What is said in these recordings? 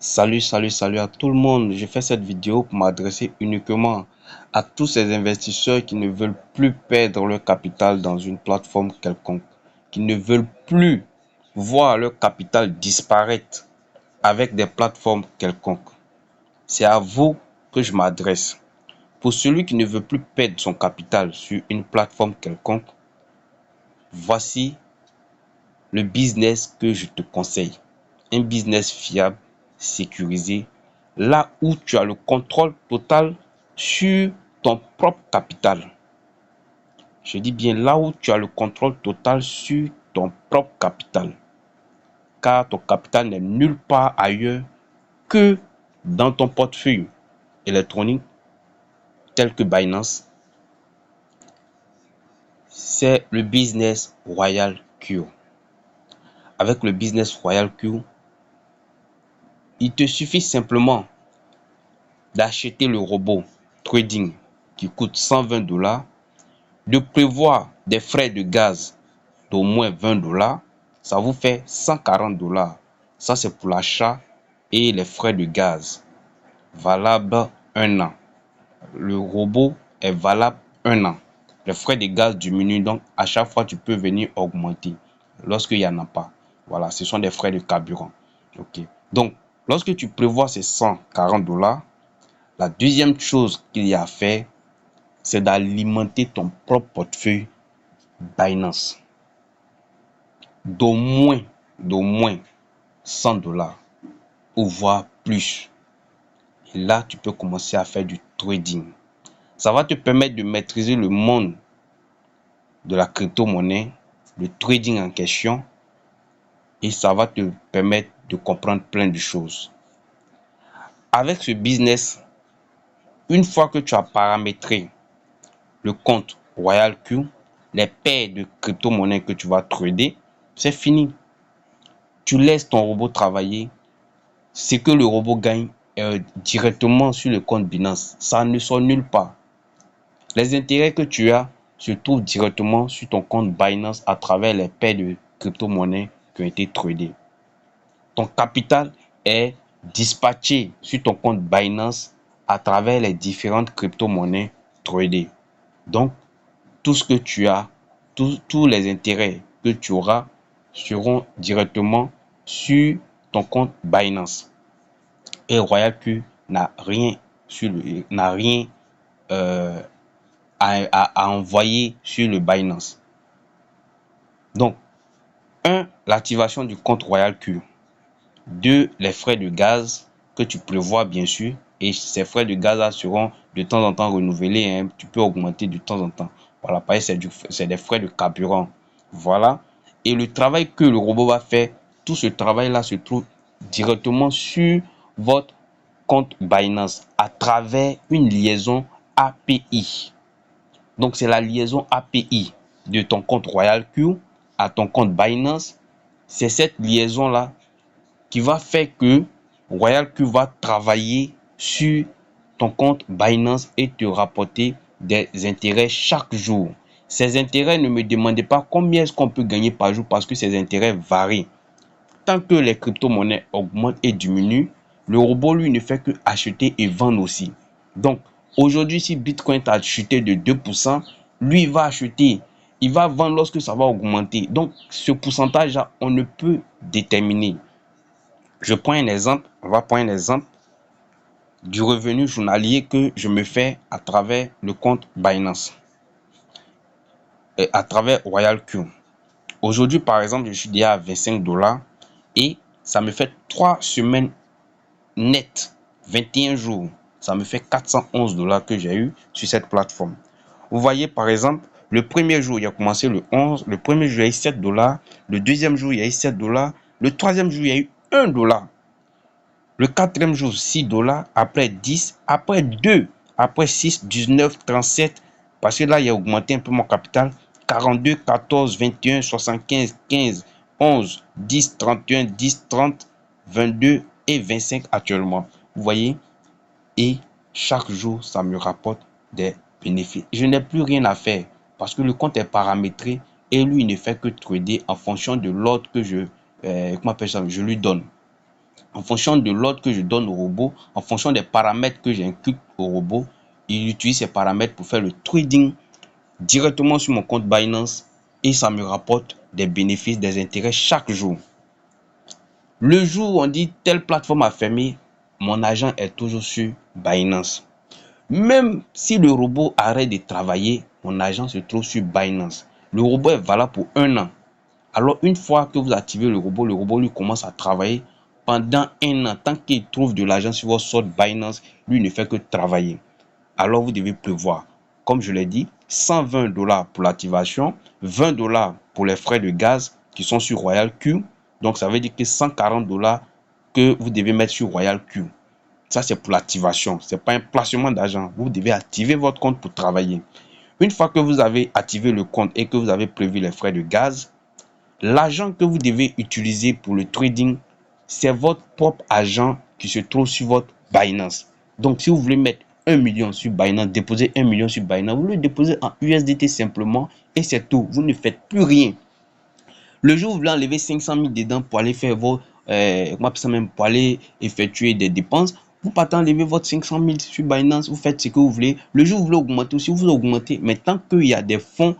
Salut à tout le monde. Je fais cette vidéo pour m'adresser uniquement à tous ces investisseurs qui ne veulent plus perdre leur capital dans une plateforme quelconque, qui ne veulent plus voir leur capital disparaître avec des plateformes quelconques. C'est à vous que je m'adresse. Pour celui qui ne veut plus perdre son capital sur une plateforme quelconque, voici le business que je te conseille. Un business fiable, sécurisé, là où tu as le contrôle total sur ton propre capital. Je dis bien là où tu as le contrôle total sur ton propre capital. Car ton capital n'est nulle part ailleurs que dans ton portefeuille électronique tel que Binance. C'est le business Royal Q. Avec le business Royal Q, il te suffit simplement d'acheter le robot trading qui coûte $120, de prévoir des frais de gaz d'au moins $20, ça vous fait $140. Ça, c'est pour l'achat et les frais de gaz. Valable 1 an. Le robot est valable 1 an. Les frais de gaz diminuent, donc à chaque fois, tu peux venir augmenter lorsqu'il n'y en a pas. Voilà, ce sont des frais de carburant. Ok. Donc, lorsque tu prévois ces $140, la deuxième chose qu'il y a à faire, c'est d'alimenter ton propre portefeuille Binance d'au moins $100 ou voire plus. Et là, tu peux commencer à faire du trading. Ça va te permettre de maîtriser le monde de la crypto-monnaie, le trading en question, et ça va te permettre de comprendre plein de choses. Avec ce business, une fois que tu as paramétré le compte Royal Q, les paires de crypto-monnaies que tu vas trader, c'est fini. Tu laisses ton robot travailler. Ce que le robot gagne directement sur le compte Binance, ça ne sort nulle part. Les intérêts que tu as se trouvent directement sur ton compte Binance à travers les paires de crypto-monnaies qui ont été tradées. Ton capital est dispatché sur ton compte Binance à travers les différentes crypto-monnaies tradées. Donc, tout ce que tu as, tous les intérêts que tu auras seront directement sur ton compte Binance. Et Royal Q n'a rien à envoyer sur le Binance. Donc, 1. L'activation du compte Royal Q. 2. Les frais de gaz que tu prévois bien sûr. Et ces frais de gaz seront de temps en temps renouvelés. Hein. Tu peux augmenter de temps en temps. Voilà, pareil, c'est des frais de carburant. Voilà. Et le travail que le robot va faire, tout ce travail-là se trouve directement sur votre compte Binance à travers une liaison API. Donc, c'est la liaison API de ton compte Royal Q à ton compte Binance. C'est cette liaison-là qui va faire que Royal Q va travailler sur ton compte Binance et te rapporter des intérêts chaque jour. Ces intérêts, ne me demandez pas combien est-ce qu'on peut gagner par jour parce que ces intérêts varient. Tant que les crypto-monnaies augmentent et diminuent, le robot, lui, ne fait que acheter et vendre aussi. Donc, aujourd'hui, si Bitcoin a chuté de 2%, lui, il va acheter. Il va vendre lorsque ça va augmenter. Donc, ce pourcentage-là, on ne peut déterminer. Je prends un exemple. On va prendre un exemple du revenu journalier que je me fais à travers le compte Binance et à travers Royal Q. Aujourd'hui, par exemple, je suis déjà à $25 et ça me fait 3 semaines net, 21 jours. Ça me fait $411 que j'ai eu sur cette plateforme. Vous voyez, par exemple, le premier jour, il a commencé le 11. Le premier jour, il y a eu $7. Le deuxième jour, il y a eu $7. Le troisième jour, il y a eu $1. Le quatrième jour, $6. Après 10. Après 2. Après 6, 19, 37. Parce que là, il a augmenté un peu mon capital. 42, 14, 21, 75, 15, 11, 10, 31, 10, 30, 22 et 25 actuellement. Vous voyez? Et chaque jour, ça me rapporte des bénéfices. Je n'ai plus rien à faire parce que le compte est paramétré et lui, il ne fait que trader en fonction de l'ordre que je lui donne. En fonction de l'ordre que je donne au robot, en fonction des paramètres que j'inculque au robot, il utilise ces paramètres pour faire le trading directement sur mon compte Binance et ça me rapporte des bénéfices, des intérêts chaque jour. Le jour où on dit telle plateforme a fermé, mon argent est toujours sur Binance. Même si le robot arrête de travailler, mon argent se trouve sur Binance. Le robot est valable pour 1 an. Alors une fois que vous activez le robot lui commence à travailler pendant 1 an. Tant qu'il trouve de l'argent sur votre solde Binance, lui ne fait que travailler. Alors vous devez prévoir, comme je l'ai dit, 120 $ pour l'activation, 20 $ pour les frais de gaz qui sont sur Royal Q. Donc ça veut dire que 140 $ que vous devez mettre sur Royal Q. Ça c'est pour l'activation, ce n'est pas un placement d'argent. Vous devez activer votre compte pour travailler. Une fois que vous avez activé le compte et que vous avez prévu les frais de gaz, l'argent que vous devez utiliser pour le trading, c'est votre propre argent qui se trouve sur votre Binance. Donc, si vous voulez mettre 1 million sur Binance, déposer 1 million sur Binance, vous le déposez en USDT simplement et c'est tout. Vous ne faites plus rien. Le jour où vous voulez enlever 500 000 dedans pour aller faire vos, pour aller effectuer des dépenses, vous partez enlever votre 500 000 sur Binance, vous faites ce que vous voulez. Le jour où vous voulez augmenter aussi, vous augmentez. Mais tant qu'il y a des fonds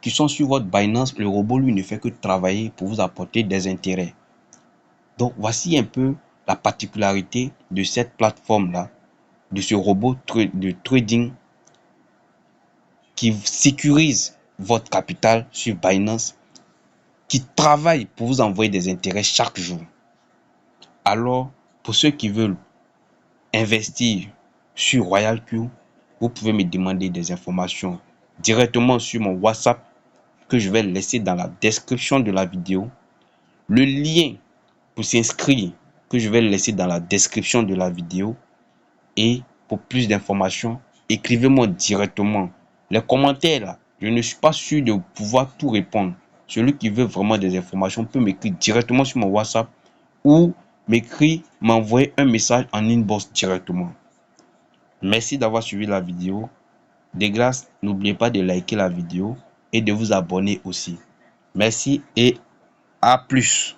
qui sont sur votre Binance, le robot, lui, ne fait que travailler pour vous apporter des intérêts. Donc, voici un peu la particularité de cette plateforme-là, de ce robot de trading qui sécurise votre capital sur Binance, qui travaille pour vous envoyer des intérêts chaque jour. Alors, pour ceux qui veulent investir sur Royal Q, vous pouvez me demander des informations directement sur mon WhatsApp que je vais laisser dans la description de la vidéo. Le lien pour s'inscrire que je vais laisser dans la description de la vidéo. Et pour plus d'informations, écrivez-moi directement. Les commentaires là, je ne suis pas sûr de pouvoir tout répondre. Celui qui veut vraiment des informations peut m'écrire directement sur mon WhatsApp ou m'envoyer un message en inbox directement. Merci d'avoir suivi la vidéo. De grâce, n'oubliez pas de liker la vidéo et de vous abonner aussi. Merci et à plus.